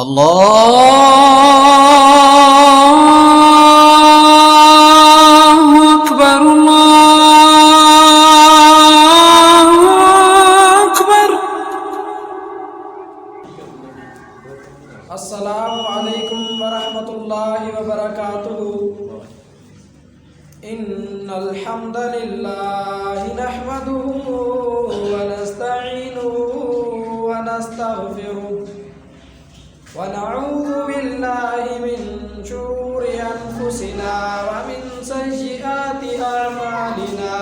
اللہ اکبر اللہ اکبر۔ السلام علیکم ورحمۃ اللہ وبرکاتہ۔ ان الحمد للہ نحمده ونستعینه ونستغفره ونعوذ بالله من شرور انفسنا ومن سیئات اعمالنا،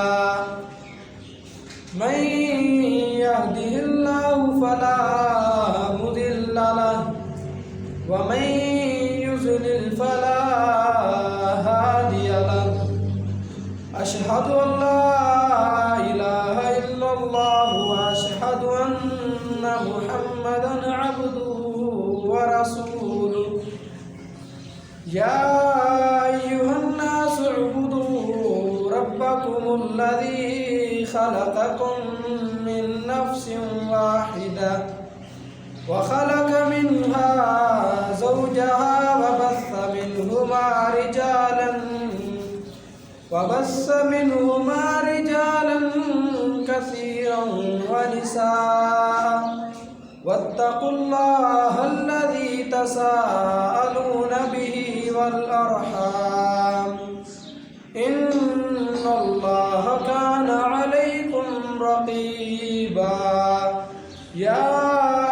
من يهده الله فلا مضل له ومن يضلل فلا هادي له، أشهد أن لا إله إلا الله وأشهد أن محمدا عبده ورسوله۔ يا أيها الناس اعبدوا ربكم الذي خلقكم من نفس واحدة وخلق منها زوجها وبث منهما رجالا كثيرا ونساء، واتقوا الله الذي تساءلون به والأرحام، إن الله كان عليكم رقيبا۔ يا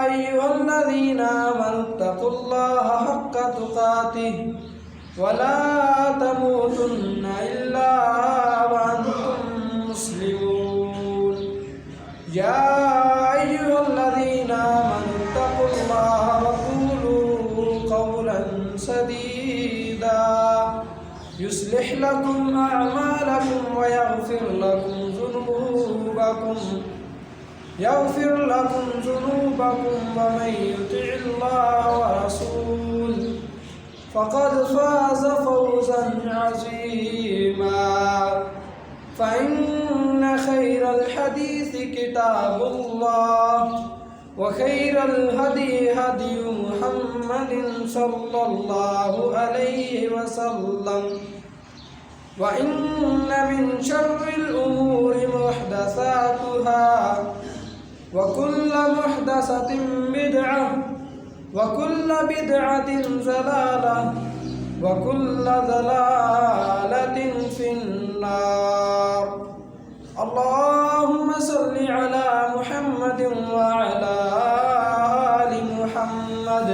أيها الذين آمنوا اتقوا الله حق تقاته ولا تموتن إلا وأنتم مسلمون۔ يا أيها الذين آمنوا اتقوا الله وقولوا قولا سديدا يصلح لكم أعمالكم ويغفر لكم ذنوبكم ومن يطع الله ورسوله فقد فاز فوزا عظيما۔ فإن خير الحديث كتاب الله وخير الهدي هدي محمد صلى الله عليه وسلم، وإن من شر الأمور محدثاتها وكل محدثة بدعة وكل بدعة ضلالة وكل ضلالة في النار۔ اللهم صل على محمد وعلى آل محمد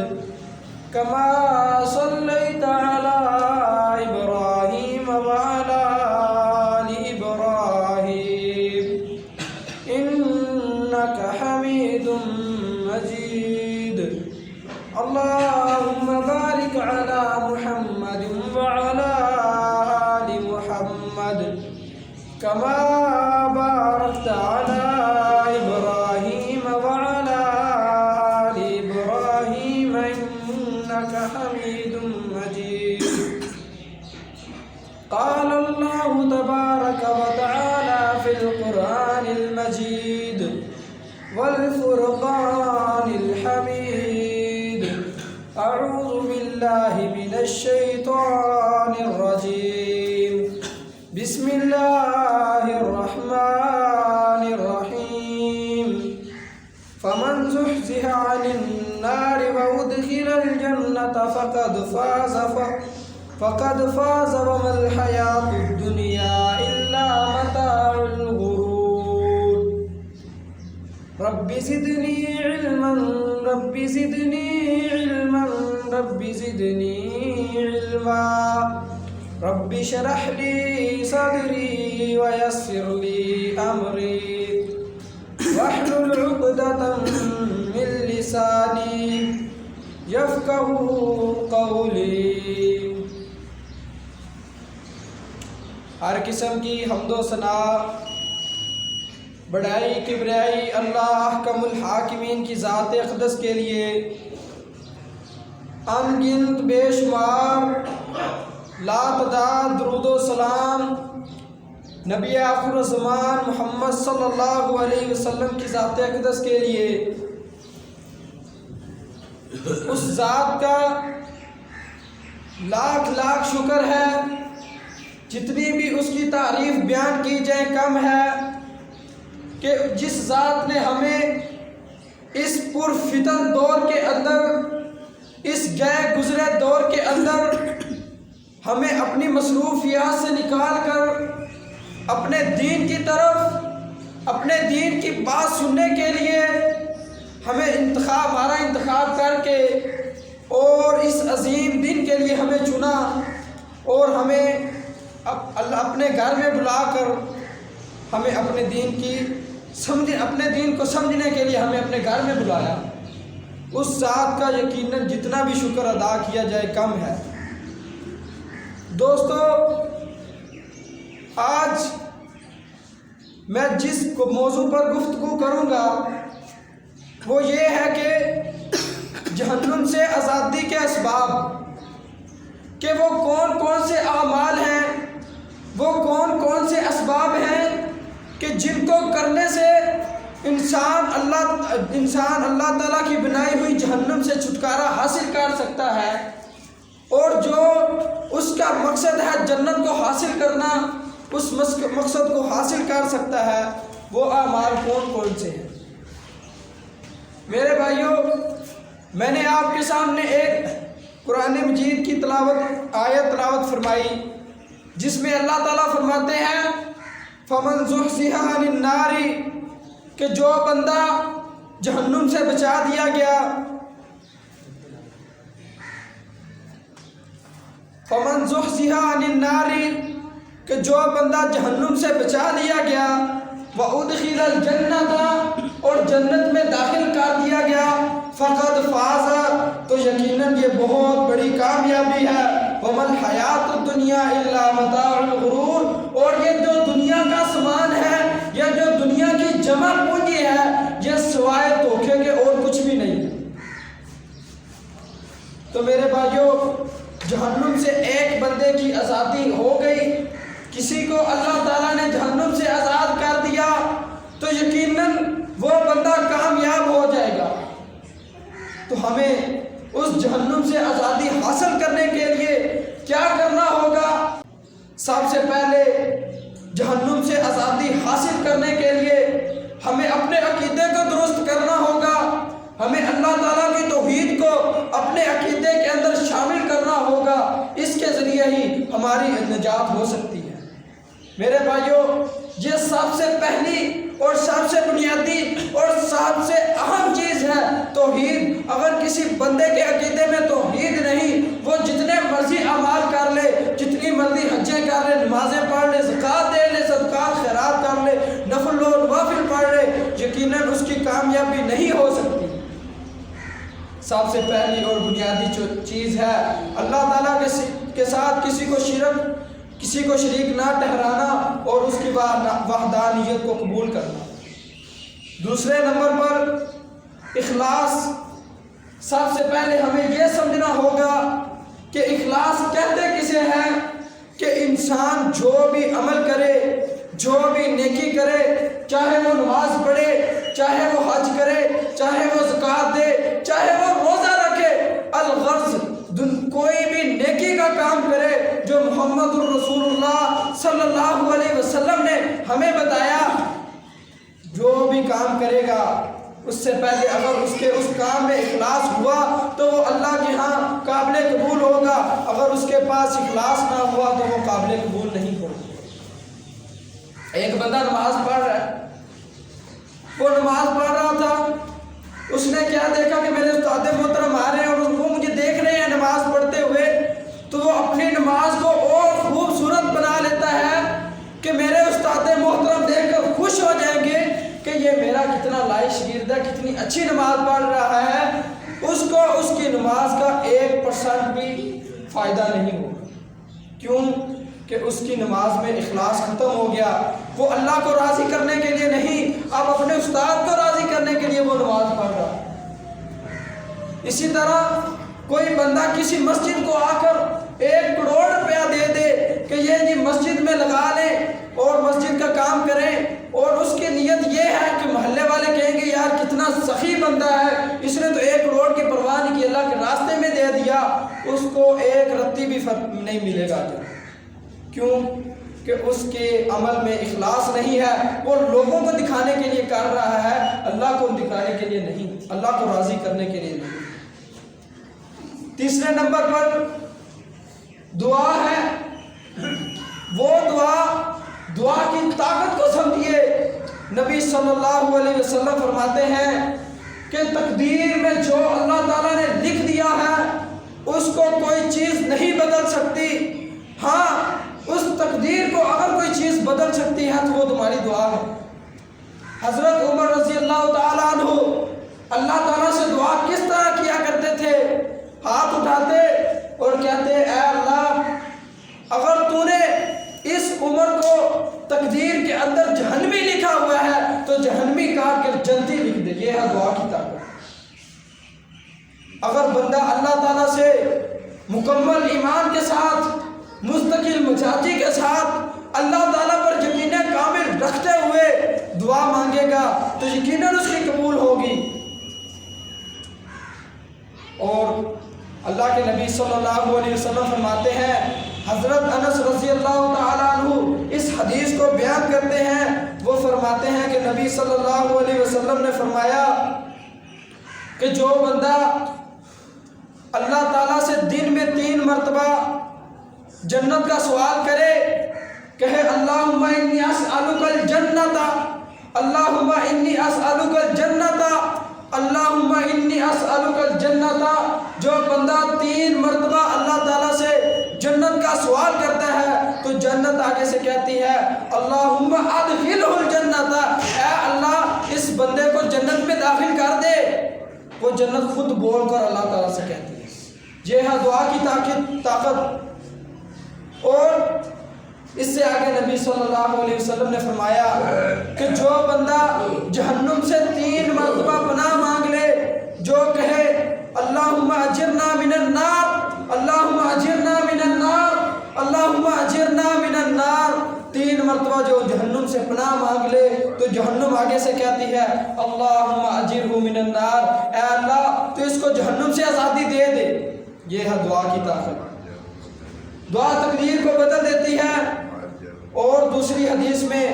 كما صليت على إبراهيم وعلى آل إبراهيم إنك حميد مجيد۔ اللهم بارك على محمد وعلى آل محمد كما باركت على إبراهيم وعلى آل إبراهيم إنك حميد مجيد۔ قال الله تبارك وتعالى في القرآن المجيد والفرقان الحميد، أعوذ بالله من الشيطان الرجيم، بسم الله الرحمن الرحيم، فمن زحزح عن النار وأدخل الجنة فقد فاز وما الحياة الدنيا إلا متاع الغرور۔ رب زدني علما رب زدني علما رب زدني علما، رب اشرح لي صدري ويسر لي أمري واحلل عقدة من لساني يفقهوا قولي۔ ہر قسم کی حمد و ثنا، بڑائی کبریائی اللہ احکم الحاکمین کی ذات اقدس کے لیے، ان گنت بے شمار لا تعداد درود و سلام نبی آخر الزمان محمد صلی اللہ علیہ وسلم کی ذات اقدس کے لیے، اس ذات کا لاکھ لاکھ شکر ہے، جتنی بھی اس کی تعریف بیان کی جائے کم ہے، کہ جس ذات نے ہمیں اس پرفتن دور کے اندر، اس گئے گزرے دور کے اندر ہمیں اپنی مصروفیات سے نکال کر اپنے دین کی طرف، اپنے دین کی بات سننے کے لیے ہمیں ہمارا انتخاب کر کے اور اس عظیم دن کے لیے ہمیں چنا، اور ہمیں اپنے گھر میں بلا کر ہمیں اپنے دین کو سمجھنے کے لیے ہمیں اپنے گھر میں بلایا، اس ذات کا یقیناً جتنا بھی شکر ادا کیا جائے کم ہے۔ دوستو، آج میں جس موضوع پر گفتگو کروں گا وہ یہ ہے کہ جہنم سے آزادی کے اسباب، کہ وہ کون کون سے اعمال ہیں، وہ کون کون سے اسباب ہیں کہ جن کو کرنے سے انسان اللہ تعالیٰ کی بنائی ہوئی جہنم سے چھٹکارا حاصل کر سکتا ہے، اور جو اس کا مقصد ہے جنت کو حاصل کرنا، اس مقصد کو حاصل کر سکتا ہے، وہ اعمال کون کون سے ہیں۔ میرے بھائیوں، میں نے آپ کے سامنے ایک قرآن مجید کی آیت تلاوت فرمائی، جس میں اللہ تعالیٰ فرماتے ہیں فَمَنْ زُحْزِحَ عَنِ النَّارِ، کہ جو بندہ جہنم سے بچا دیا گیا، فَمَنْ زُحْزِحَ عَنِ النَّارِ، کہ جو بندہ جہنم سے بچا لیا گیا، وَأُدْخِلَ الْجَنَّةَ، اور جنت میں داخل کر دیا گیا، فَقَدْ فَازَ، تو یقیناً یہ بہت بڑی کامیابی ہے، وَمَا الْحَيَاةُ الدُّنْيَا إِلَّا مَتَاعُ الْغُرُورِ، اور یہ جو دنیا کا سامان ہے، یہ جو دنیا کی جمع پونجی ہے، یہ سوائے دھوکے کے اور کچھ بھی نہیں ہے۔ تو میرے بھائیوں، جہنم سے ایک بندے کی آزادی ہو گئی، کسی کو اللہ تعالیٰ نے جہنم سے آزاد کر دیا تو یقیناً وہ بندہ کامیاب ہو جائے گا۔ تو ہمیں اس جہنم سے آزادی حاصل کرنے کے لیے کیا کرنا ہوگا؟ سب سے پہلے جہنم سے آزادی حاصل کرنے کے لیے ہمیں اپنے عقیدے کو درست کرنا ہوگا، ہمیں اللہ تعالیٰ کی توحید کو اپنے عقیدے کے اندر شامل کرنا ہوگا، اس کے ذریعے ہی ہماری نجات ہو سکتی ہے۔ میرے بھائیوں، یہ سب سے پہلی اور سب سے بنیادی اور سب سے اہم چیز ہے توحید۔ اگر کسی بندے کے عقیدے میں توحید نہیں، وہ جتنے مرضی اعمال کر لے، جتنی مرضی حجیں کر لے، نمازیں پڑھ لے، زکوٰۃ دے لے، صدقات خیرات کر لے، نفل و نوافل پڑھ لے، یقیناً اس کی کامیابی نہیں ہو سکتی۔ سب سے پہلی اور بنیادی چیز ہے اللہ تعالیٰ کے ساتھ کسی کو شریک نہ ٹھہرانا اور اس کی وحدانیت کو قبول کرنا۔ دوسرے نمبر پر اخلاص۔ سب سے پہلے ہمیں یہ سمجھنا ہوگا کہ اخلاص کہتے کسے ہیں؟ کہ انسان جو بھی عمل کرے، جو بھی نیکی کرے، چاہے وہ نماز پڑھے، چاہے وہ حج کرے، چاہے وہ زکوٰۃ دے، چاہے وہ روزہ رکھے، الغرض کوئی بھی نیکی کا کام کرے جو محمد الرسول اللہ صلی اللہ علیہ وسلم نے ہمیں بتایا، جو بھی کام کرے گا اس سے پہلے اگر اس کے اس کام میں اخلاص ہوا تو وہ اللہ کے ہاں قابل قبول ہوگا، اگر اس کے پاس اخلاص نہ ہوا تو وہ قابل قبول نہیں ہوگا۔ ایک بندہ نماز پڑھ رہا ہے، وہ نماز پڑھ رہا تھا، اس نے کیا دیکھا کہ میرے استاد محترم آ رہے ہیں اور وہ مجھے دیکھ رہے ہیں نماز پڑھتے ہوئے، تو وہ اپنی نماز کو اور خوبصورت بنا لیتا ہے کہ میرے استاد محترم دیکھ کر خوش ہو جائیں گے کہ یہ میرا کتنا لائق شاگرد ہے، کتنی اچھی نماز پڑھ رہا ہے، اس کو اس کی نماز کا 1% بھی فائدہ نہیں ہوگا۔ کیوں؟ کہ اس کی نماز میں اخلاص ختم ہو گیا، وہ اللہ کو راضی کرنے کے لیے نہیں، اب اپنے استاد کو راضی کرنے کے لیے وہ نماز پڑھ رہا ہے۔ اسی طرح کوئی بندہ کسی مسجد کو آ کر 1 کروڑ روپیہ دے دے کہ یہ جی مسجد میں لگا لیں اور مسجد کا کام کریں، اور اس کی نیت یہ ہے کہ محلے والے کہیں گے یار کتنا سخی بندہ ہے، اس نے تو 1 کروڑ کی پرواہ نہیں کی، نہیں ملے گا اجر۔ کیوں کہ اس کے عمل میں اخلاص نہیں ہے، وہ لوگوں کو دکھانے کے لیے کر رہا ہے، اللہ کو دکھانے کے لیے نہیں، اللہ کو راضی کرنے کے لیے نہیں۔ تیسرے نمبر پر دعا ہے، وہ دعا کی طاقت کو سمجھیے۔ نبی صلی اللہ علیہ وسلم فرماتے ہیں کہ تقدیر میں جو اللہ تعالیٰ نے لکھ دیا ہے اس کو کوئی چیز نہیں بدل سکتی۔ ہاں، اس تقدیر کو اگر کوئی چیز بدل سکتی ہے تو وہ تمہاری دعا ہے۔ حضرت عمر رضی اللہ تعالیٰ عنہ اللہ تعالیٰ سے دعا کس طرح کیا کرتے تھے؟ ہاتھ اٹھاتے اور کہتے اے اللہ، اگر تو نے اس عمر کو تقدیر کے اندر جہنمی لکھا ہوا ہے تو جہنمی کاٹ کر جنتی لکھ دے۔ یہ ہے دعا کی طاقت۔ اگر بندہ اللہ تعالیٰ سے مکمل ایمان کے ساتھ، مستقل مزاجی کے ساتھ اللہ تعالیٰ پر یقین کامل رکھتے ہوئے دعا مانگے گا تو یقیناً اس کی قبول ہوگی۔ اور اللہ کے نبی صلی اللہ علیہ وسلم فرماتے ہیں، حضرت انس رضی اللہ تعالیٰ عنہ اس حدیث کو بیان کرتے ہیں، وہ فرماتے ہیں کہ نبی صلی اللہ علیہ وسلم نے فرمایا کہ جو بندہ اللہ تعالیٰ سے دن میں 3 مرتبہ جنت کا سوال کرے، کہے اللہم انی اسألک الجنت، اللہم انی اسألک الجنت، اللہم انی اسألک الجنت، جو بندہ 3 مرتبہ اللہ تعالیٰ سے جنت کا سوال کرتا ہے تو جنت آگے سے کہتی ہے اللہم ادخلہ الجنت، اے اللہ اس بندے کو جنت میں داخل کر دے۔ وہ جنت خود بول کر اللہ تعالیٰ سے کہتی ہے۔ یہ ہے دعا کی طاقت۔ اور اس سے آگے نبی صلی اللہ علیہ وسلم نے فرمایا کہ جو بندہ جہنم سے 3 مرتبہ پناہ مانگ لے، جو کہے اللہم اجرنا من النار، اللہم اجرنا من النار، اللہم اجرنا من النار، 3 مرتبہ جو جہنم سے پناہ مانگ لے تو جہنم آگے سے کہتی ہے اللہم اجرہ من النار، اے اللہ تو اس کو جہنم سے آزادی دے دے۔ یہ ہے دعا کی طاقت۔ دعا تقدیر کو بدل دیتی ہے۔ اور دوسری حدیث میں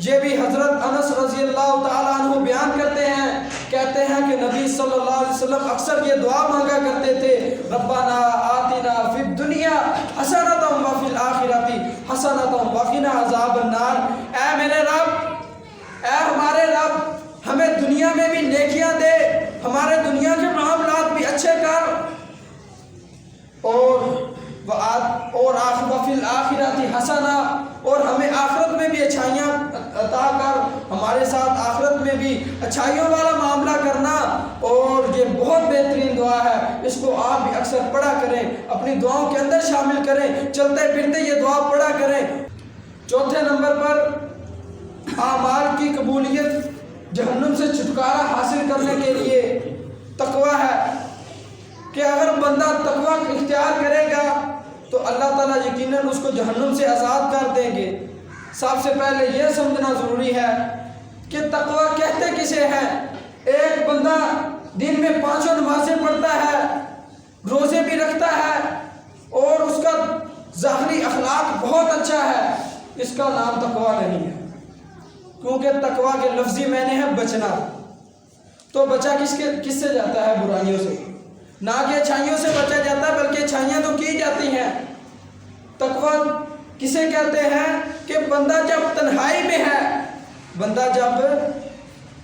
یہ بھی حضرت انس رضی اللہ تعالیٰ عنہ بیان کرتے ہیں، کہتے ہیں کہ نبی صلی اللہ علیہ وسلم اکثر یہ دعا مانگا کرتے تھے ربنا آتنا فی الدنیا حسنۃ وفی الآخرۃ حسنۃ وقنا عذاب النار، اے میرے رب، اے ہمارے رب، ہمیں دنیا میں بھی نیکیاں دے، ہمارے دنیا کے معاملات بھی اچھے کر، اور وفی الآخرۃ حسنہ، اور ہمیں آخرت میں بھی اچھائیاں عطا کر، ہمارے ساتھ آخرت میں بھی اچھائیوں والا معاملہ کرنا۔ اور یہ بہت بہترین دعا ہے، اس کو آپ بھی اکثر پڑھا کریں، اپنی دعاؤں کے اندر شامل کریں، چلتے پھرتے یہ دعا پڑھا کریں۔ چوتھے نمبر پر اعمال کی قبولیت، جہنم سے چھٹکارا حاصل کرنے کے لیے تقویٰ ہے کہ اگر بندہ تقویٰ اختیار کرے گا تو اللہ تعالیٰ یقیناً اس کو جہنم سے آزاد کر دیں گے۔ سب سے پہلے یہ سمجھنا ضروری ہے کہ تقویٰ کہتے کسے ہیں؟ ایک بندہ دن میں 5 نمازیں پڑھتا ہے، روزے بھی رکھتا ہے، اور اس کا ظاہری اخلاق بہت اچھا ہے، اس کا نام تقویٰ نہیں ہے۔ کیونکہ تقویٰ کے لفظی معنی ہے بچنا۔ تو بچا کس سے جاتا ہے؟ برائیوں سے، نہ کہ اچھائیوں سے بچا جاتا ہے، بلکہ اچھائیاں تو کی جاتی ہیں۔ تقویٰ کسے کہتے ہیں کہ بندہ جب تنہائی میں ہے، بندہ جب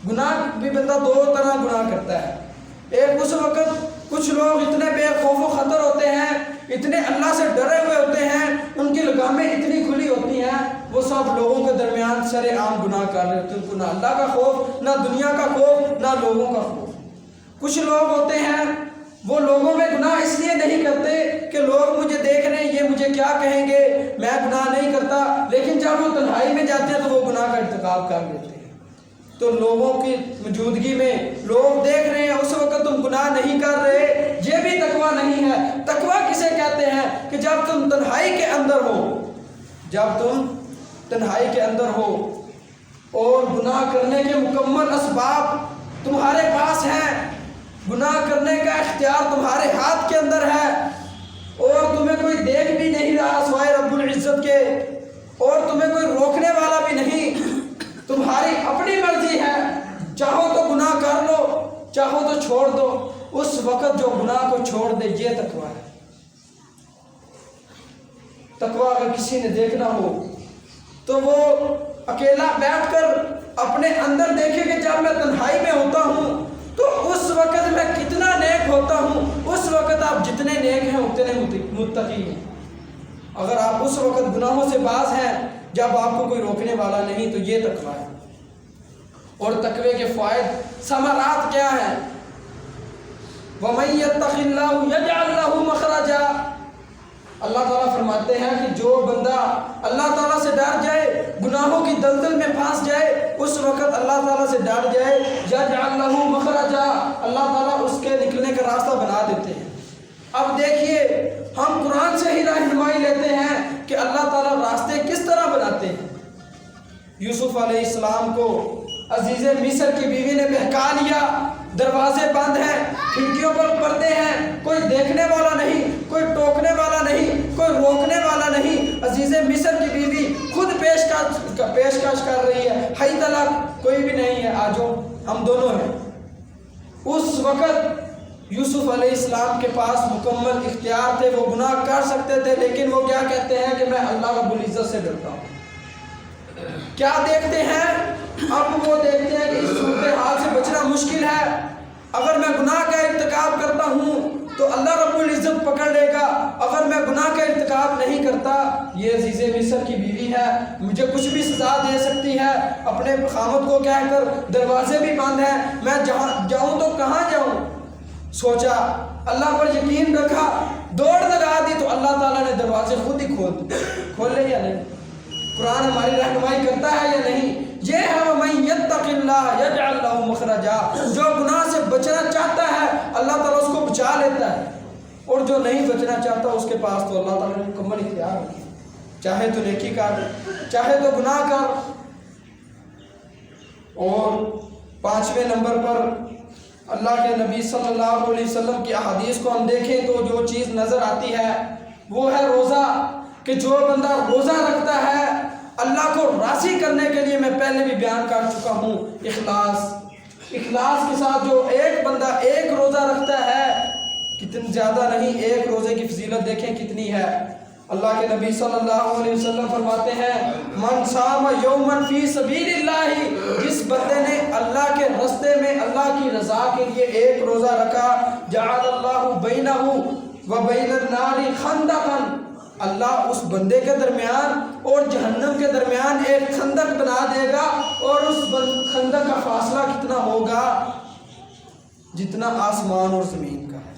گناہ بھی، بندہ 2 طرح گناہ کرتا ہے۔ ایک اس وقت کچھ لوگ اتنے بے خوف و خطر ہوتے ہیں، اتنے اللہ سے ڈرے ہوئے ہوتے ہیں، ان کی لگامیں اتنی کھلی ہوتی ہیں، وہ سب لوگوں کے درمیان سر عام گناہ کر رہے ہوتے ہیں، ان کو نہ اللہ کا خوف، نہ دنیا کا خوف، نہ لوگوں کا خوف۔ کچھ لوگ ہوتے ہیں وہ لوگوں میں گناہ اس لیے نہیں کرتے کہ لوگ مجھے دیکھ رہے ہیں، یہ مجھے کیا کہیں گے، میں گناہ نہیں کرتا، لیکن جب وہ تنہائی میں جاتے ہیں تو وہ گناہ کا ارتکاب کر لیتے ہیں۔ تو لوگوں کی موجودگی میں لوگ دیکھ رہے ہیں، اس وقت تم گناہ نہیں کر رہے، یہ بھی تقویٰ نہیں ہے۔ تقویٰ کسے کہتے ہیں کہ جب تم تنہائی کے اندر ہو، جب تم تنہائی کے اندر ہو اور گناہ کرنے کے مکمل اسباب تمہارے پاس ہیں، گناہ کرنے کا اختیار تمہارے ہاتھ کے اندر ہے، اور تمہیں کوئی دیکھ بھی نہیں رہا اس وقت جو گناہ کو چھوڑ دے، یہ تقویٰ ہے۔ تقویٰ اگر کسی نے دیکھنا ہو تو وہ اکیلا بیٹھ کر اپنے اندر دیکھے کہ جب میں تنہائی میں ہوتا ہوں تو اس وقت میں کتنا نیک ہوتا ہوں، اس وقت آپ جتنے نیک ہیں اتنے متقی ہیں۔ اگر آپ اس وقت گناہوں سے باز ہیں جب آپ کو کوئی روکنے والا نہیں، تو یہ تقویٰ ہے۔ اور تقوی کے فوائد، ثمرات کیا ہیں؟ وَمَن يَتَّقِ اللَّهُ يَجْعَلْ لَهُ مَخْرَجًا۔ اللہ تعالیٰ فرماتے ہیں کہ جو بندہ اللہ تعالیٰ سے ڈر جائے، گناہوں کی دلدل میں پھنس جائے، اس وقت اللہ تعالیٰ سے ڈر جائے، يَجْعَلْ لَهُ مَخْرَجًا، اللہ تعالیٰ اس کے نکلنے کا راستہ بنا دیتے ہیں۔ اب دیکھیے، ہم قرآن سے ہی رہنمائی لیتے ہیں کہ اللہ تعالیٰ راستے کس طرح بناتے ہیں۔ یوسف علیہ السلام کو عزیز مصر کی بیوی نے بہکا لیا، دروازے بند ہیں، کھڑکیوں پر پردے ہیں، کوئی دیکھنے والا نہیں، کوئی ٹوکنے والا نہیں، کوئی روکنے والا نہیں۔ عزیز مصر کی بیوی خود پیشکش کر رہی ہے، ہائی طلاق، کوئی بھی نہیں ہے، آجو ہم دونوں ہیں۔ اس وقت یوسف علیہ السلام کے پاس مکمل اختیار تھے، وہ گناہ کر سکتے تھے، لیکن وہ کیا کہتے ہیں کہ میں اللہ رب العزت سے ڈرتا ہوں۔ کیا دیکھتے ہیں؟ اب وہ دیکھتے ہیں کہ اس صورتحال سے بچنا مشکل ہے، اگر میں گناہ کا ارتکاب کرتا ہوں تو اللہ رب العزت پکڑ لے گا، اگر میں گناہ کا ارتکاب نہیں کرتا، یہ عزیز مصر کی بیوی ہے، مجھے کچھ بھی سزا دے سکتی ہے، اپنے خامد کو کہہ کر دروازے بھی بند ہیں، میں جہاں جاؤں تو کہاں جاؤں؟ سوچا، اللہ پر یقین رکھا، دوڑ لگا دی تو اللہ تعالیٰ نے دروازے خود ہی کھولے یا نہیں؟ قرآن ہماری رہنمائی کرتا ہے یا نہیں؟ یہ ہے وَمَن يَتَّقِ اللَّهَ يَجْعَلْ لَهُ مَخْرَجًا، جو گناہ سے بچنا چاہتا ہے اللہ تعالیٰ اس کو بچا لیتا ہے، اور جو نہیں بچنا چاہتا اس کے پاس تو اللہ تعالیٰ نے مکمل اختیار رکھا، چاہے تو نیکی کر، چاہے تو گناہ کر۔ اور 5ویں نمبر پر اللہ کے نبی صلی اللہ علیہ وسلم کی احادیث کو ہم دیکھیں تو جو چیز نظر آتی ہے وہ ہے روزہ، کہ جو بندہ روزہ رکھتا ہے اللہ کو راضی کرنے کے لیے، میں پہلے بھی بیان کر چکا ہوں، اخلاص کے ساتھ جو ایک بندہ ایک روزہ رکھتا ہے، کتنی زیادہ نہیں، ایک روزے کی فضیلت دیکھیں کتنی ہے۔ اللہ کے نبی صلی اللہ علیہ وسلم فرماتے ہیں من صام یوما فی سبیل اللہ، جس بندے نے اللہ کے راستے میں اللہ کی رضا کے لیے ایک روزہ رکھا، جعل اللہ بینہ و بین النار خندقا، اللہ اس بندے کے درمیان اور جہنم کے درمیان ایک خندق بنا دے گا، اور اس خندق کا فاصلہ کتنا ہوگا؟ جتنا آسمان اور زمین کا ہے،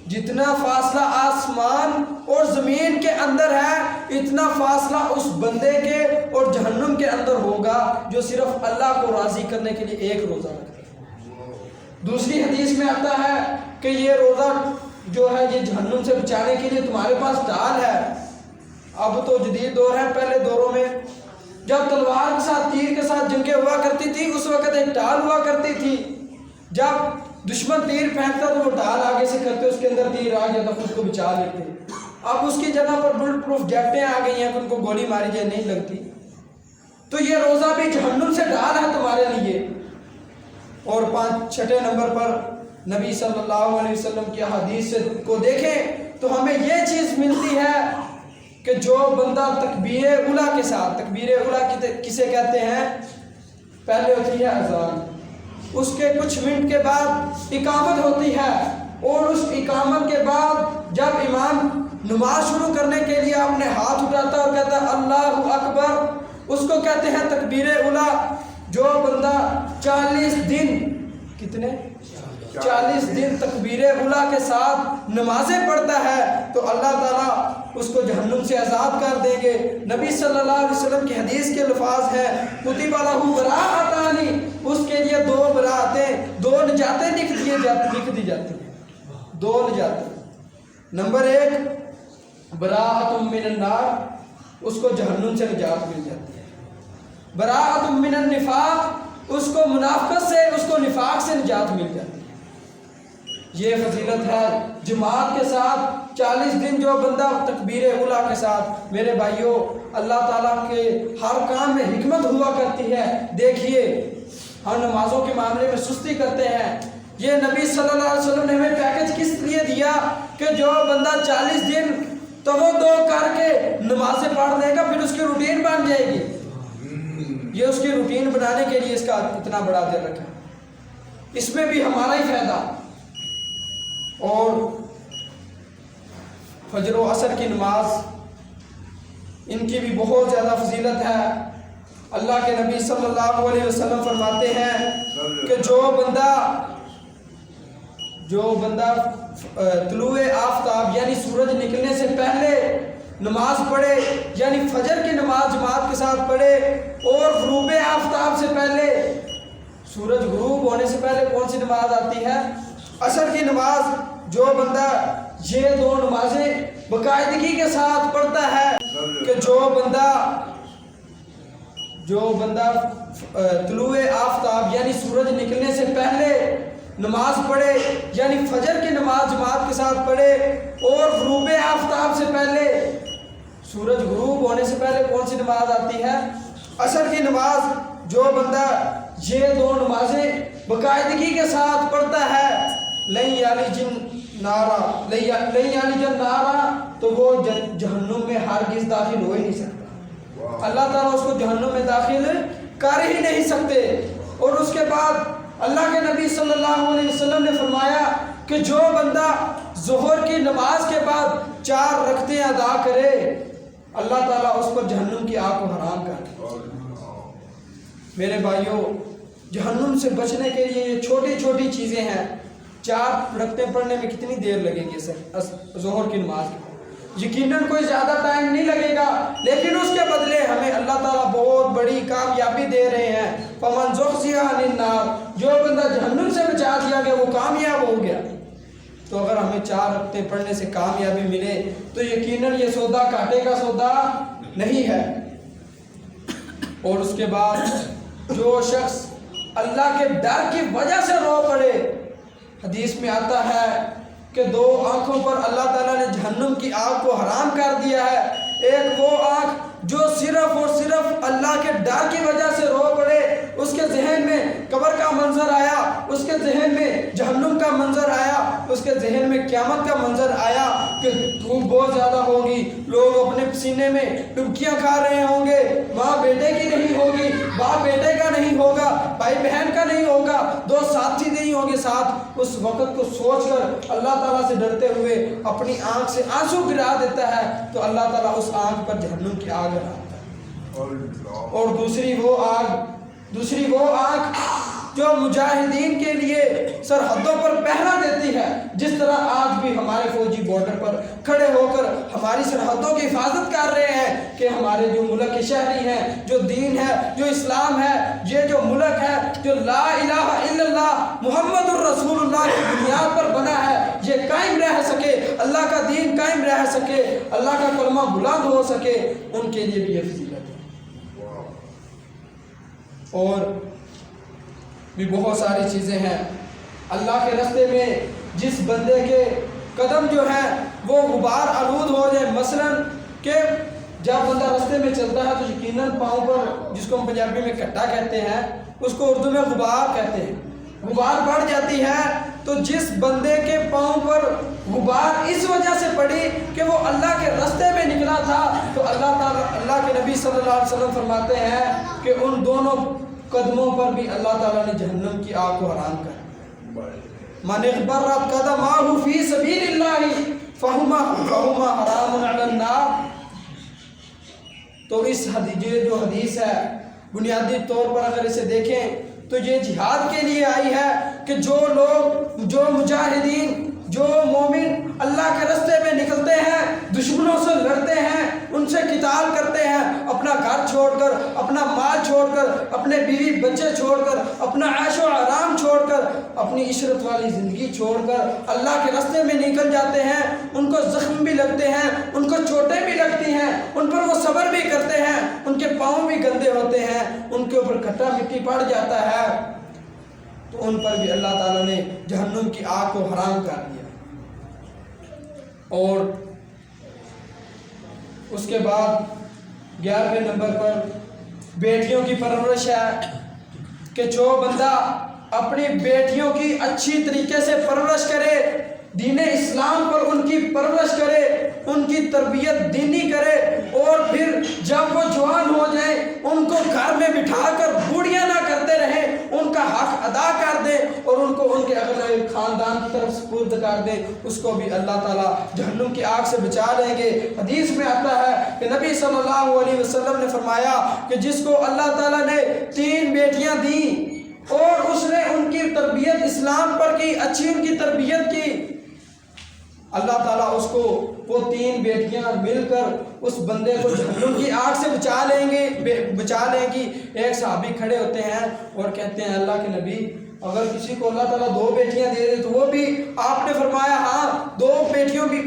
جتنا فاصلہ آسمان اور زمین کے اندر ہے اتنا فاصلہ اس بندے کے اور جہنم کے اندر ہوگا جو صرف اللہ کو راضی کرنے کے لیے ایک روزہ رکھتا ہے۔ دوسری حدیث میں آتا ہے کہ یہ روزہ جو ہے یہ جہنم سے بچانے کے لیے تمہارے پاس ڈال ہے۔ اب تو جدید دور ہے، پہلے دوروں میں جب تلوار کے ساتھ تیر کے ساتھ جنگیں ہوا کرتی تھی اس وقت ایک ڈال ہوا کرتی تھی، جب دشمن تیر پھینکتا تو وہ ڈال آگے سے کرتے، اس کے اندر تیر آ گیا تو خود کو بچا لیتے۔ اب اس کی جگہ پر بلٹ پروف جیکٹیں آ گئی ہیں کہ ان کو گولی ماری جائے نہیں لگتی۔ تو یہ روزہ بھی جہنم سے ڈال ہے تمہارے لیے۔ اور 6 نمبر پر نبی صلی اللہ علیہ وسلم کی حدیث کو دیکھیں تو ہمیں یہ چیز ملتی ہے کہ جو بندہ تکبیر اولیٰ کے ساتھ، تکبیر اولیٰ کسے کہتے ہیں؟ پہلے ہوتی ہے اذان، اس کے کچھ منٹ کے بعد اقامت ہوتی ہے، اور اس اقامت کے بعد جب امام نماز شروع کرنے کے لیے اپنے ہاتھ اٹھاتا اور کہتا ہے اللہ اکبر، اس کو کہتے ہیں تکبیر اولیٰ۔ جو بندہ 40 دن، کتنے 40 دن تکبیر اولیٰ کے ساتھ نمازیں پڑھتا ہے تو اللہ تعالیٰ اس کو جہنم سے آزاد کر دیں گے۔ نبی صلی اللہ علیہ وسلم کی حدیث کے الفاظ ہیں کتب لہ براءتان، اس کے لیے 2 براءتیں، 2 نجاتیں لکھ دی جاتی ہیں، 2 نجاتیں۔ نمبر 1 براءۃ من النار، اس کو جہنم سے نجات مل جاتی ہے۔ براءۃ من النفاق، اس کو منافقت سے، اس کو نفاق سے نجات مل جاتی ہے۔ یہ فضیلت ہے جماعت کے ساتھ 40 دن جو بندہ تکبیر اولیٰ کے ساتھ۔ میرے بھائیوں، اللہ تعالیٰ کے ہر کام میں حکمت ہوا کرتی ہے۔ دیکھیے ہم نمازوں کے معاملے میں سستی کرتے ہیں، یہ نبی صلی اللہ علیہ وسلم نے ہمیں پیکج کس لیے دیا کہ جو بندہ 40 دن توضو کر کے نمازیں پڑھ لے گا پھر اس کی روٹین بن جائے گی۔ یہ اس کی روٹین بنانے کے لیے اس کا اتنا بڑا دل رکھا، اس میں بھی ہمارا ہی فائدہ۔ اور فجر و عصر کی نماز، ان کی بھی بہت زیادہ فضیلت ہے۔ اللہ کے نبی صلی اللہ علیہ وسلم فرماتے ہیں کہ جو بندہ طلوع آفتاب یعنی سورج نکلنے سے پہلے نماز پڑھے، یعنی فجر کی نماز جماعت کے ساتھ پڑھے، اور غروب آفتاب سے پہلے، سورج غروب ہونے سے پہلے کون سی نماز آتی ہے؟ عصر کی نماز۔ جو بندہ یہ دو نمازیں باقاعدگی کے ساتھ پڑھتا ہے کہ جو بندہ طلوع آفتاب یعنی سورج نکلنے سے پہلے نماز پڑھے، یعنی فجر کی نماز جماعت کے ساتھ پڑھے، اور غروب آفتاب سے پہلے، سورج غروب ہونے سے پہلے کون سی نماز آتی ہے؟ عصر کی نماز۔ جو بندہ یہ دو نمازیں باقاعدگی کے ساتھ پڑھتا ہے لن یلج النار، تو وہ جہنم میں ہرگز داخل ہو ہی نہیں سکتا۔ اللہ تعالیٰ اس کو جہنم میں داخل کر ہی نہیں سکتے۔ اور اس کے بعد اللہ کے نبی صلی اللہ علیہ وسلم نے فرمایا کہ جو بندہ ظہر کی نماز کے بعد 4 رکعتیں ادا کرے، اللہ تعالیٰ اس پر جہنم کی آگ کو حرام کر دے۔ میرے بھائیوں، جہنم سے بچنے کے لیے یہ چھوٹی چھوٹی چیزیں ہیں۔ 4 رکعتیں پڑھنے میں کتنی دیر لگے گی ظہر کی نماز میں؟ یقیناً کوئی زیادہ ٹائم نہیں لگے گا، لیکن اس کے بدلے ہمیں اللہ تعالیٰ بہت بڑی کامیابی دے رہے ہیں۔ فَمَنْ زُحْزِحَ عَنِ النَّارِ، جو بندہ جہنم سے بچا دیا گیا وہ کامیاب ہو گیا۔ تو اگر ہمیں 4 رکعتیں پڑھنے سے کامیابی ملے تو یقیناً یہ سودا گھاٹے کا سودا نہیں ہے۔ اور اس کے بعد جو شخص اللہ کے ڈر کی وجہ سے رو پڑے، حدیث میں آتا ہے کہ 2 آنکھوں پر اللہ تعالیٰ نے جہنم کی آگ کو حرام کر دیا ہے۔ ایک وہ آنکھ جو صرف اور صرف اللہ کے ڈر کی وجہ سے رو پڑے، اس کے ذہن میں قبر کا منظر آیا، اس کے ذہن میں جہنم کا منظر آیا، اس کے ذہن میں قیامت کا منظر آیا کہ دھوپ بہت زیادہ ہوگی، لوگ اپنے پسینے میں ڈبکیاں کھا رہے ہوں گے، ماں بیٹے کی نہیں ہوگی، باپ بیٹے کا نہیں ہوگا، بھائی بہن کا نہیں ہوگا، دوست ساتھی نہیں ہوگے ساتھ۔ اس وقت کو سوچ کر اللہ تعالیٰ سے ڈرتے ہوئے اپنی آنکھ سے آنسو گرا دیتا ہے، تو اللہ تعالیٰ اس آنکھ پر جہنم کی آگ لگاتا ہے۔ اور دوسری وہ آنکھ جو مجاہدین کے لیے سرحدوں پر پہرا دیتی ہے، جس طرح آج بھی ہمارے فوجی بارڈر پر کھڑے ہو کر ہماری سرحدوں کی حفاظت کر رہے ہیں کہ ہمارے جو ملک کے شہری ہیں، جو دین ہے، جو اسلام ہے، یہ جو ملک ہے جو لا الہ الا اللہ محمد الرسول اللہ کی بنیاد پر بنا ہے، یہ قائم رہ سکے، اللہ کا دین قائم رہ سکے، اللہ کا کلمہ بلند ہو سکے، ان کے لیے بھی یہ فضیلت ہے۔ اور بھی بہت ساری چیزیں ہیں اللہ کے راستے میں۔ جس بندے کے قدم جو ہیں وہ غبار آلود ہو جائے، مثلا کہ جب بندہ راستے میں چلتا ہے تو یقیناً پاؤں پر، جس کو ہم پنجابی میں کٹا کہتے ہیں، اس کو اردو میں غبار کہتے ہیں، غبار بڑھ جاتی ہے، تو جس بندے کے پاؤں پر غبار اس وجہ سے پڑی کہ وہ اللہ کے راستے میں نکلا تھا، تو اللہ کے نبی صلی اللہ علیہ وسلم فرماتے ہیں کہ ان دونوں قدموں پر بھی اللہ تعالیٰ نے جہنم کی آگ کو حرام کر۔ من اغبرت قدمہ فی سبیل اللہ فہما حرام علی النار۔ تو اس یہ جو حدیث ہے بنیادی طور پر اگر اسے دیکھیں تو یہ جہاد کے لیے آئی ہے کہ جو لوگ، جو مجاہدین، جو مومن اللہ کے راستے میں نکلتے ہیں، دشمنوں سے لڑتے ہیں، ان سے قتال کرتے ہیں، اپنا گھر چھوڑ کر، اپنا مال چھوڑ کر، اپنے بیوی بچے چھوڑ کر، اپنا عیش و آرام چھوڑ کر، اپنی عشرت والی زندگی چھوڑ کر اللہ کے راستے میں نکل جاتے ہیں، ان کو زخم بھی لگتے ہیں، ان کو چوٹیں بھی لگتی ہیں، ان پر وہ صبر بھی کرتے ہیں، ان کے پاؤں بھی گندے ہوتے ہیں، ان کے اوپر کھٹا مٹی پڑ جاتا ہے، تو ان پر بھی اللہ تعالیٰ نے جہنم کی آگ کو حرام کر دیا۔ اور اس کے بعد 11ویں نمبر پر بیٹیوں کی پرورش ہے کہ جو بندہ اپنی بیٹیوں کی اچھی طریقے سے پرورش کرے، دین اسلام پر ان کی پرورش کرے، ان کی تربیت دینی کرے، اور پھر جب وہ جوان ہو جائیں ان کو گھر میں بٹھا کر بوڑھیاں نہ کرتے رہیں، ان کا حق ادا کر دیں اور ان کو ان کے اگلے خاندان کی طرف سپرد کر دیں، اس کو بھی اللہ تعالیٰ جہنم کی آگ سے بچا لیں گے۔ حدیث میں آتا ہے کہ نبی صلی اللہ علیہ وسلم نے فرمایا کہ جس کو اللہ تعالیٰ نے 3 بیٹیاں دیں اور اس نے ان کی تربیت اسلام پر کی، اچھی ان کی تربیت کی، اللہ تعالیٰ اس کو وہ 3 بیٹیاں مل کر اس بندے کو جہنم کی آگ سے بچا لیں گی۔ ایک صحابی کھڑے ہوتے ہیں اور کہتے ہیں اللہ کے نبی، اگر کسی کو اللہ تعالیٰ 2 بیٹیاں دے دے تو وہ بھی؟ آپ نے فرمایا ہاں 2 بیٹیاں بھی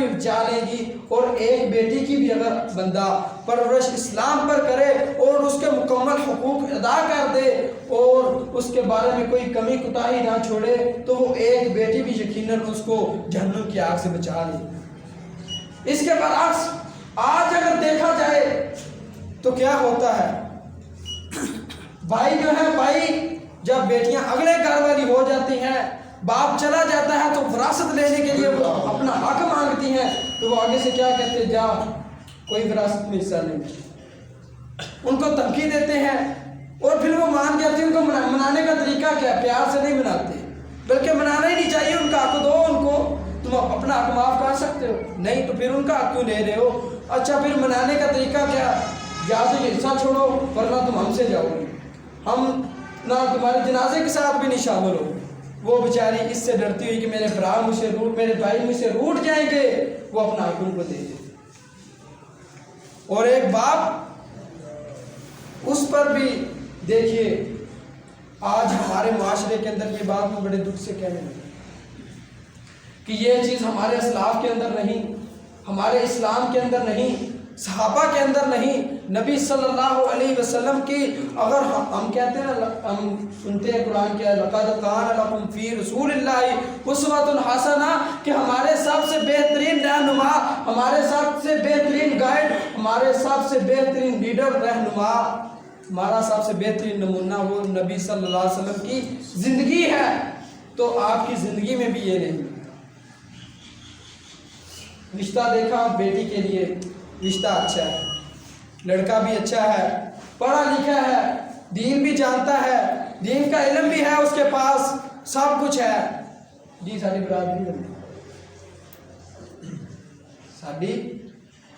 بچا لیں گی، اور 1 بیٹی کی بھی اگر بندہ پرورش اسلام پر کرے اور اس کے مکمل حقوق ادا کر دے اور اس کے بارے میں کوئی کمی کوتاہی نہ چھوڑے تو وہ 1 بیٹی بھی یقیناً اس کو جہنم کی آگ سے بچا لے۔ اس کے برعکس آج اگر دیکھا جائے تو کیا ہوتا ہے، بھائی جب بیٹیاں اگلے گھر والی ہو جاتی ہیں، باپ چلا جاتا ہے تو وراثت لینے کے لیے وہ اپنا حق مانگتی ہیں، تو وہ آگے سے کیا کہتے ہیں، جا کوئی وراثت میں حصہ نہیں، ان کو دھمکی دیتے ہیں، اور پھر وہ مان جاتی ہیں۔ ان کو منانے کا طریقہ کیا؟ پیار سے نہیں مناتے، بلکہ منانا ہی نہیں چاہیے، ان کا حق دو، ان کو تم اپنا حق معاف کر سکتے ہو، نہیں تو پھر ان کا حق کیوں لے رہے ہو؟ اچھا پھر منانے کا طریقہ کیا؟ یا تو یہ حصہ چھوڑو ورنہ تم ہم سے جاؤ گے، ہم نہ تمہارے جنازے کے ساتھ بھی نہیں شامل ہو۔ وہ بیچاری اس سے ڈرتی ہوئی کہ میرے بھائی مجھ سے روٹ جائیں گے، وہ اپنا حق ان کو دے دے۔ اور ایک باپ اس پر بھی دیکھیے، آج ہمارے معاشرے کے اندر یہ بات میں بڑے دکھ سے کہنے لگے کہ یہ چیز ہمارے اسلاف کے اندر نہیں، ہمارے اسلام کے اندر نہیں، صحابہ کے اندر نہیں، نبی صلی اللہ علیہ وسلم کی اگر ہم کہتے ہیں نا، ہم سنتے ہیں قرآن کیا لقد کان لکم فی رسول اللہ اسوۃ حسنہ، کہ ہمارے سب سے بہترین رہنما، ہمارے سب سے بہترین گائیڈ، ہمارے سب سے بہترین لیڈر رہنما، ہمارا سب سے بہترین نمونہ وہ نبی صلی اللہ علیہ وسلم کی زندگی ہے۔ تو آپ کی زندگی میں بھی یہ نہیں، رشتہ دیکھا بیٹی کے لیے، رشتہ اچھا ہے، لڑکا بھی اچھا ہے، پڑھا لکھا ہے، دین بھی جانتا ہے، دین کا علم بھی ہے اس کے پاس، سب کچھ ہے، جی ساری برادری ساری،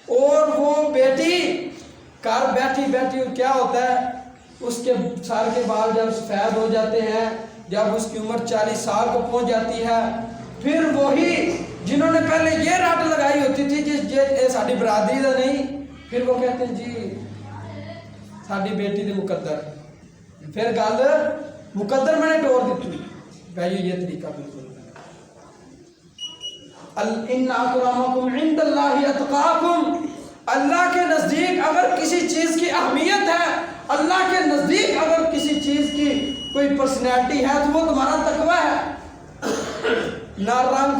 اور وہ بیٹی گھر بیٹھی کیا ہوتا ہے، اس کے سال کے بال جب سفید ہو جاتے ہیں، جب اس کی عمر 40 سال کو پہنچ جاتی ہے، پھر وہی جنہوں نے پہلے یہ رٹ لگائی ہوتی تھی کہ یہ ساری برادری دا نہیں، پھر وہ کہتے ہیں جی ساری بیٹی دے مقدر، پھر گل مقدر میں نے ٹور دیتی بھائی، یہ طریقہ بالکل ان اکرمکم عند اللہ اتقاکم، اللہ کے نزدیک اگر کسی چیز کی اہمیت ہے، اللہ کے نزدیک اگر کسی چیز کی کوئی پرسنالٹی ہے تو وہ تمہارا تقوی ہے، نہ رنگ،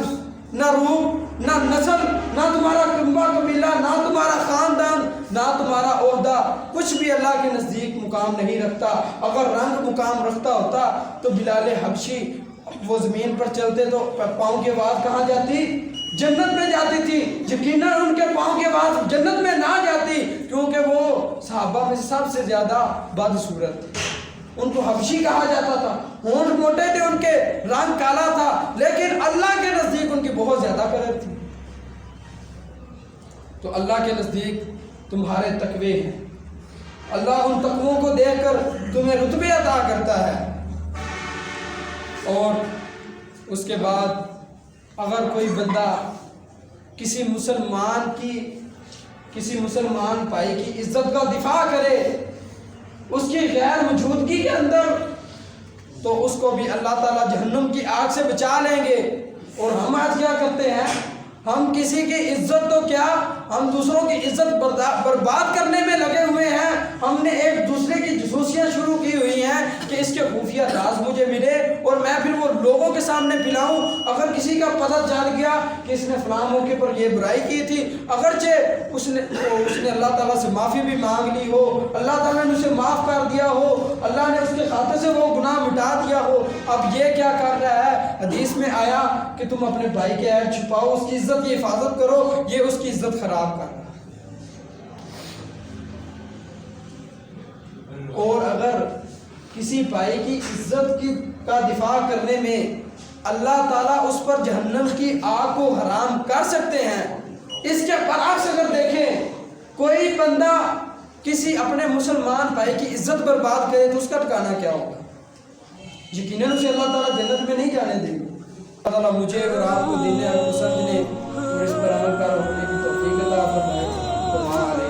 نہ روپ، نہ نسل، نہ تمہارا کنبہ قبیلہ، نہ تمہارا خاندان، نہ تمہارا عہدہ، کچھ بھی اللہ کے نزدیک مقام نہیں رکھتا۔ اگر رنگ مقام رکھتا ہوتا تو بلال حبشی وہ زمین پر چلتے تو پاؤں کی آواز کہاں جاتی؟ جنت میں جاتی تھی، یقیناً ان کے پاؤں کی آواز جنت میں نہ جاتی، کیونکہ وہ صحابہ میں سب سے زیادہ بدصورت تھے، ان کو حبشی کہا جاتا تھا، ہونٹ موٹے تھے، ان کے رنگ کالا تھا، لیکن اللہ کے نزدیک ان کی بہت زیادہ قدر تھی۔ تو اللہ کے نزدیک تمہارے تقوی ہیں، اللہ ان تقووں کو دیکھ کر تمہیں رتبے عطا کرتا ہے۔ اور اس کے بعد اگر کوئی بندہ کسی مسلمان بھائی کی عزت کا دفاع کرے اس کی غیر موجودگی کے اندر، تو اس کو بھی اللہ تعالیٰ جہنم کی آگ سے بچا لیں گے۔ اور ہم آج کیا کرتے ہیں، ہم کسی کی عزت تو کیا، ہم دوسروں کی عزت برباد کرنے میں لگے ہوئے ہیں۔ ہم نے ایک دوسرے کی جاسوسیاں شروع کی ہوئی ہیں کہ اس کے خفیہ راز مجھے ملے اور میں پھر وہ لوگوں کے سامنے پھیلاؤں۔ اگر کسی کا پتہ چل گیا کہ اس نے فلاں موقع پر یہ برائی کی تھی، اگرچہ اس نے اللہ تعالیٰ سے معافی بھی مانگ لی ہو، اللہ تعالیٰ نے اسے معاف کر دیا ہو، اللہ نے اس کے خاتے سے وہ گناہ مٹا دیا ہو، اب یہ کیا کر رہا ہے؟ حدیث میں آیا کہ تم اپنے بھائی کے عیب چھپاؤ، اس کی عزت کی حفاظت کرو، یہ اس کی عزت خراب کر رہا ہے۔ اور اگر کسی بھائی کی عزت کا دفاع کرنے میں اللہ تعالیٰ اس پر جہنم کی آگ کو حرام کر سکتے ہیں، اس کے برعکس اگر دیکھیں کوئی بندہ کسی اپنے مسلمان بھائی کی عزت برباد کرے تو اس کا ٹھکانہ کیا ہوگا؟ یقیناً اسے اللہ تعالیٰ جنت میں نہیں جانے دیں گے۔ اللہ تعالیٰ مجھے اور آپ کو دین حق کو سمجھنے اور اس پر عمل کر ہونے کی توفیق عطا فرمائے۔